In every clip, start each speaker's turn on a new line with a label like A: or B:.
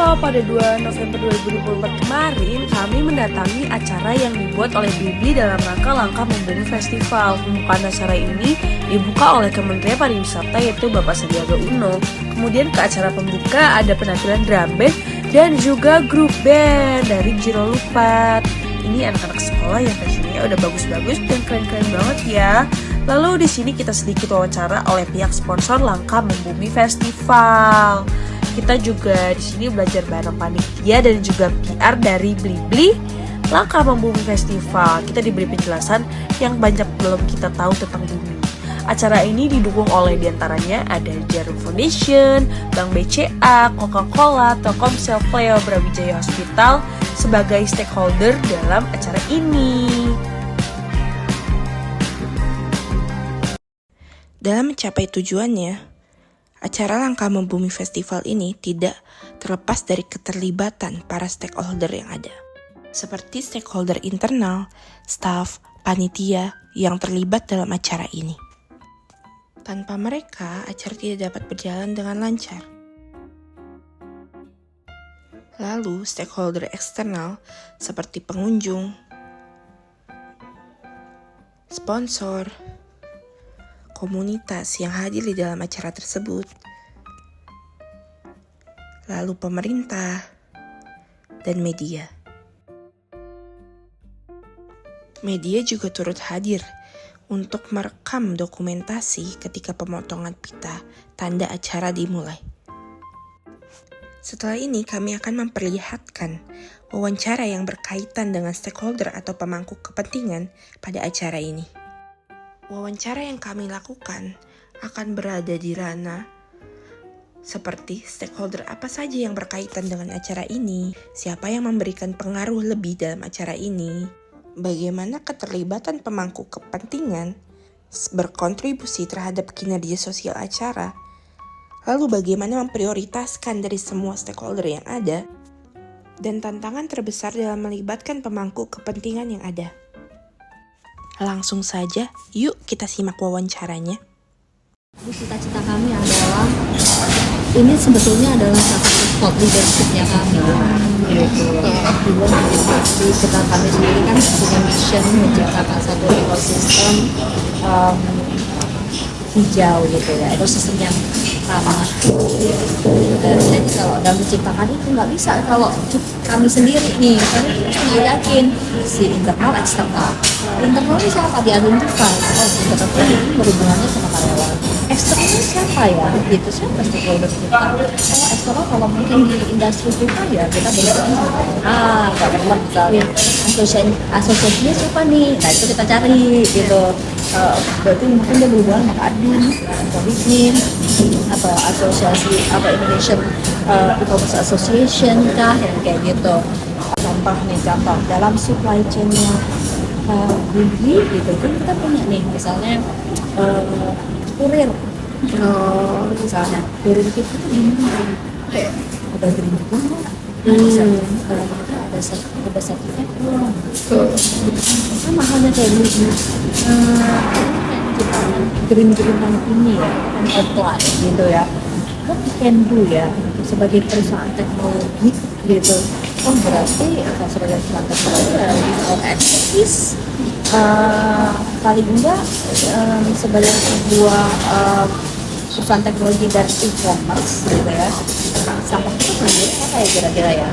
A: Halo, pada 2 November 2024 kemarin, kami mendatangi acara yang dibuat oleh Blibli dalam rangka Langkah Membumi Festival. Pembukaan acara ini dibuka oleh Kementerian Pariwisata yaitu Bapak Sandiaga Uno. Kemudian ke acara pembuka ada penampilan drum band dan juga grup band dari Giro Lupat. Ini anak-anak sekolah yang fashionnya udah bagus-bagus dan keren-keren banget ya. Lalu di sini kita sedikit wawancara oleh pihak sponsor Langkah Membumi Festival. Kita juga di sini belajar bareng panitia dan juga PR dari Blibli Langkah Membumi Festival. Kita diberi penjelasan yang banyak belum kita tahu tentang bumi. Acara ini didukung oleh diantaranya ada Jarum Foundation, Bank BCA, Coca-Cola, Telkomsel, Cleo, Brawijaya Hospital sebagai stakeholder dalam acara ini.
B: Dalam mencapai tujuannya, acara Langkah Membumi Festival ini tidak terlepas dari keterlibatan para stakeholder yang ada. Seperti stakeholder internal, staf, panitia yang terlibat dalam acara ini. Tanpa mereka, acara tidak dapat berjalan dengan lancar. Lalu, stakeholder eksternal seperti pengunjung, sponsor, komunitas yang hadir di dalam acara tersebut, lalu pemerintah, dan media. Media juga turut hadir untuk merekam dokumentasi ketika pemotongan pita tanda acara dimulai. Setelah ini kami akan memperlihatkan wawancara yang berkaitan dengan stakeholder atau pemangku kepentingan pada acara ini. Wawancara yang kami lakukan akan berada di ranah seperti stakeholder apa saja yang berkaitan dengan acara ini, siapa yang memberikan pengaruh lebih dalam acara ini, bagaimana keterlibatan pemangku kepentingan berkontribusi terhadap kinerja sosial acara, lalu bagaimana memprioritaskan dari semua stakeholder yang ada, dan tantangan terbesar dalam melibatkan pemangku kepentingan yang ada. Langsung saja, yuk kita simak wawancaranya.
C: Cita-cita kami adalah, ini sebetulnya adalah salah satu thought leadership-nya kami. Kita kami sendiri kan punya mission menciptakan satu ekosistem hijau gitu ya, ekosistem yang ramah. Jadi kalau dalam menciptakan itu nggak bisa kalau kami sendiri nih, kami harus yakin si internal eksternal. Internal ini siapa diidentifikasi? Oh, internal ini berhubungannya sama karyawan. Eksternal siapa ya? Gitu siapa stakeholder kita? Oh, eksternal kalau mungkin di industri kita ya kita berhubungan sama government misalnya. Asosiasinya siapa nih? Nah itu kita cari gitu. Berarti mungkin dia berhubungan sama admin, koordinir, atau asosiasi apa Indonesian E-commerce Association kah yang kayak gitu. Contoh dalam supply chain-nya Blibli gitu kan kita punya nih misalnya kurir. Misalnya kurir kita tuh gimana? Ada green juga. Ada sertifikat belum? Sama halnya kayak Blibli. Green-greenan ini ya, kan apply gitu ya. What we can do ya sebagai perusahaan teknologi gitu. Oh berarti sebagai perusahaan teknologi ya our expertise paling enggak sebagai sebuah perusahaan teknologi dan e-commerce gitu ya. Sampah itu sendiri apa ya kira-kira ya?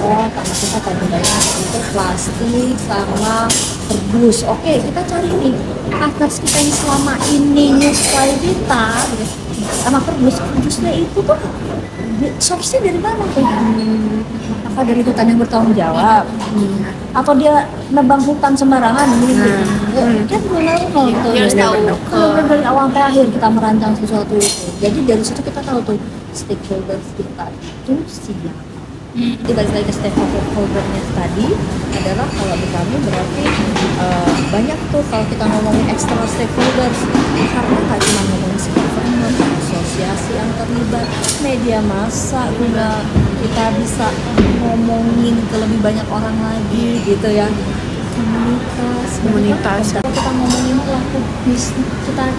C: Oh, karena kita tadi banyak itu plastik sama kardus. Oke, kita cari nih partners kita yang selama ini nyuplai kita gitu. Sama kardusnya itu tuh source-nya dari mana tuh? Apa dari hutan yang bertanggung jawab? Atau dia nebang hutan sembarangan gitu? Kan belum itu. Kalau dari awal sampai akhir kita merancang sesuatu itu. Jadi dari situ kita tahu tuh stakeholders kita itu siapa. Balik lagi ke stakeholder-nya tadi adalah kalau di kami berarti banyak tuh kalau kita ngomongin external stakeholders karena nggak cuma ngomongin si government, asosiasi yang terlibat, media massa juga kita bisa ngomongin ke lebih banyak orang lagi gitu ya, komunitas. Kalau kita ngomongin pelaku bisnis, kita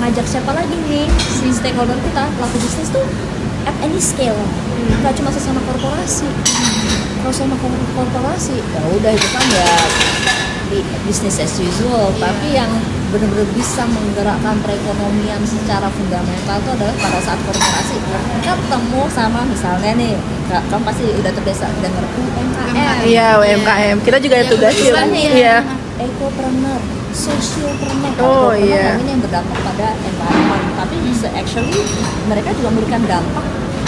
C: ngajak siapa lagi nih si stakeholder kita, pelaku bisnis tuh at any scale, nggak cuma sesama korporasi. Kalau sama korporasi ya udah itu kan ya di business as usual, tapi yang benar-benar bisa menggerakkan perekonomian secara fundamental itu adalah pada saat korporasi ketemu sama misalnya nih, kamu pasti udah terbiasa dengar UMKM.
B: Iya, UMKM. Kita juga ada tugas ya. Iya.
C: Ecopreneur, socialpreneur.
B: Oh,
C: Ecopreneur
B: iya.
C: ini yang berdampak pada environment, tapi actually mereka juga memberikan dampak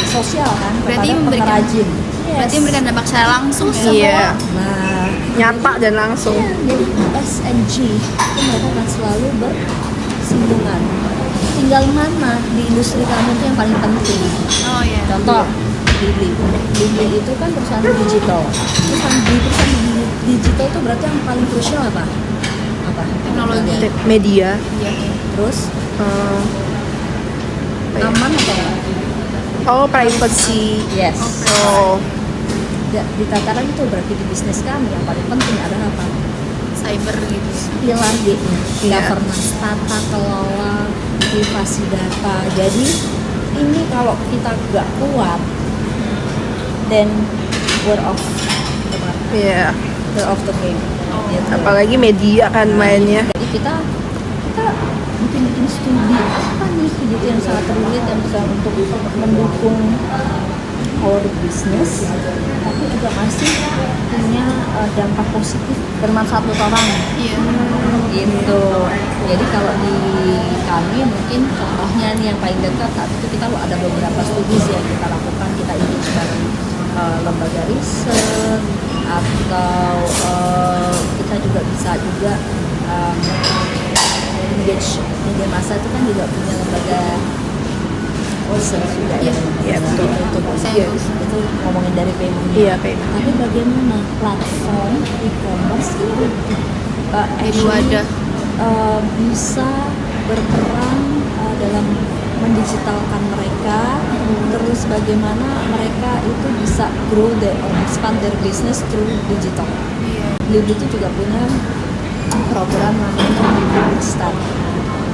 C: sosial kan
D: Berarti
C: kepada
D: memberikan-
C: pengrajin.
D: Berarti memberikan dampak secara langsung ya.
B: Iya.
C: Nah,
B: Nyata dan langsung.
C: iya, jadi S&G itu mereka akan selalu bersinggungan. Tinggal mana di industri kamu itu yang paling penting.
D: Oh iya.
C: Contoh, Blibli itu kan perusahaan digital. Perusahaan digital itu berarti yang paling krusial apa? Apa?
D: Teknologi.
B: Media.
D: Iya.
C: Terus
B: eh,
C: aman atau enggak?
B: oh, privacy.
C: Yes.
B: Oh,
C: Di tataran itu berarti di bisnis kami yang paling penting adalah apa?
D: Cyber gitu.
C: Pilar D-nya,
B: Iya.
C: governance, tata kelola, privasi data. Jadi ini kalau kita nggak kuat, then we're off
B: iya.
C: the game. Gitu.
B: Apalagi media kan mainnya.
C: Jadi kita bikin studi apa nih gitu yang sangat relate yang bisa untuk mendukung our business, tapi juga masih punya dampak positif bermanfaat buat orang.
D: Iya.
C: Gitu. Jadi kalau di kami mungkin contohnya nih yang paling dekat saat itu kita ada beberapa studi sih yang kita lakukan, kita engage bareng lembaga riset atau kita juga bisa engage media massa itu kan juga punya lembaga research juga ya.
B: Iya, betul.
C: Itu ngomongin dari payment.
B: Iya, kayak
C: Tapi bagaimana platform e-commerce itu
D: Jadi wadah.
C: bisa berperan dalam mendigitalkan mereka, terus bagaimana mereka itu bisa grow or expand their business through digital. Blibli itu juga punya program namanya Blibli Start.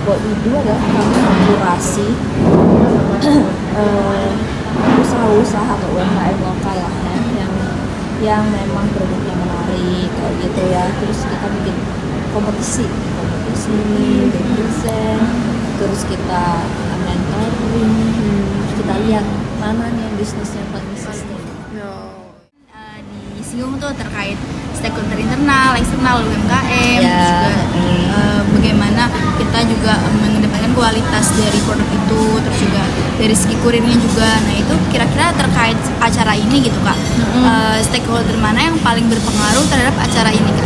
C: What we do adalah kami mengkurasi usaha-usaha atau UMKM lokal lah ya, yang memang produknya menarik kayak gitu ya. Terus kita bikin kompetisi, bikin desain, terus kita mentoring, kita lihat mana nih yang bisnisnya paling sustain.
D: Disinggung tuh terkait stakeholder internal, eksternal, UMKM,
C: Ya.
D: juga bagaimana kita juga mengedepankan kualitas dari produk itu, terus juga dari segi kurirnya juga. Nah itu kira-kira terkait acara ini gitu Kak, stakeholder mana yang paling berpengaruh terhadap acara ini Kak?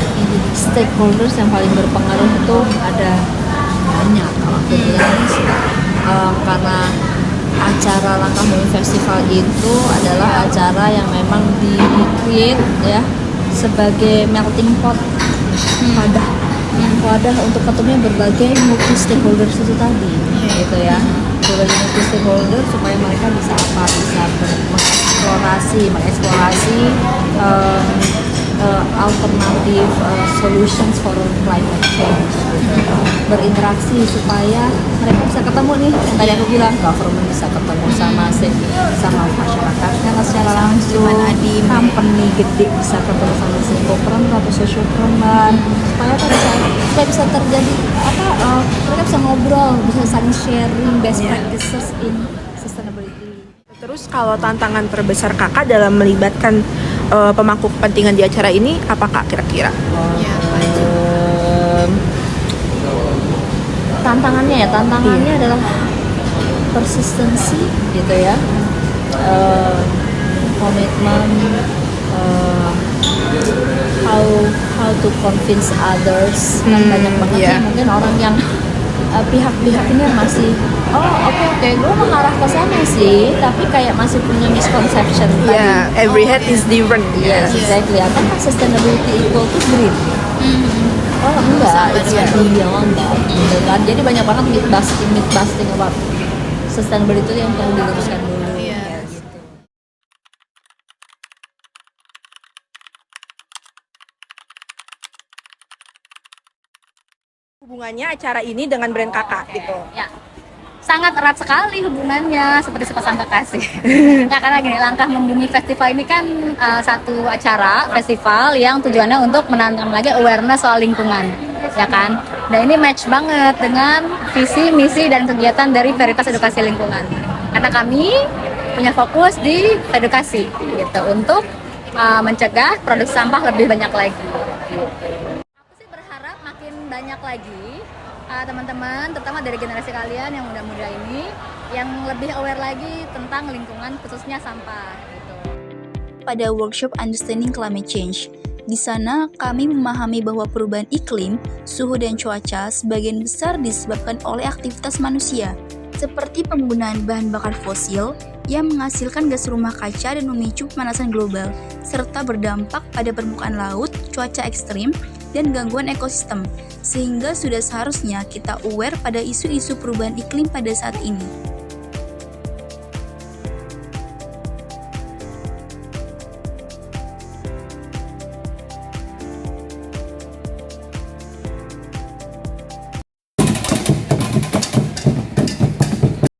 C: Stakeholders yang paling berpengaruh itu ada banyak kalau aku bilang sih. Karena acara Langkah Bumi Festival itu adalah acara yang memang di-create ya sebagai melting pot, wadah untuk ketemunya berbagai multi stakeholders itu tadi, gitu ya. Berbagai multi stakeholder supaya mereka bisa mengeksplorasi alternative solutions for climate change, gitu. Berinteraksi supaya mereka bisa ketemu nih yang tadi aku bilang, government bisa ketemu sama masyarakatnya secara langsung, company gede bisa ketemu sama ecopreneur atau socialpreneur, supaya bisa terjadi mereka bisa ngobrol, bisa saling sharing best practices in sustainability.
B: Terus kalau tantangan terbesar kakak dalam melibatkan pemangku kepentingan di acara ini apa kak kira-kira?
C: Tantangannya adalah persistensi gitu ya, komitmen, how to convince others. Kan banyak banget sih mungkin orang yang pihak-pihak ini yang masih oke, gue mengarah ke sana sih, tapi kayak masih punya misconception
B: Yeah,
C: tadi.
B: every head is different.
C: Yes, exactly. Apakah sustainability equal to green? Oh enggak, it's beyond that, gitu kan. Jadi banyak banget myth busting about sustainability yang perlu diluruskan dulu.
D: Iya.
C: Gitu.
B: Hubungannya acara ini dengan brand kakak gitu.
C: Ya. sangat erat sekali hubungannya, seperti sepasang kekasih. Nah, karena gini, Langkah Membumi Festival ini kan satu acara festival yang tujuannya untuk menanam lagi awareness soal lingkungan, ya kan? Dan ini match banget dengan visi, misi, dan kegiatan dari Veritas Edukasi Lingkungan. Karena kami punya fokus di edukasi, gitu, untuk mencegah produksi sampah lebih banyak lagi. Aku sih berharap makin banyak lagi teman-teman, terutama dari generasi kalian yang muda-muda ini, yang lebih aware lagi tentang lingkungan, khususnya sampah. Gitu.
D: Pada workshop Understanding Climate Change, di sana kami memahami bahwa perubahan iklim, suhu dan cuaca sebagian besar disebabkan oleh aktivitas manusia, seperti penggunaan bahan bakar fosil yang menghasilkan gas rumah kaca dan memicu pemanasan global, serta berdampak pada permukaan laut, cuaca ekstrim, dan gangguan ekosistem, sehingga sudah seharusnya kita aware pada isu-isu perubahan iklim pada saat ini.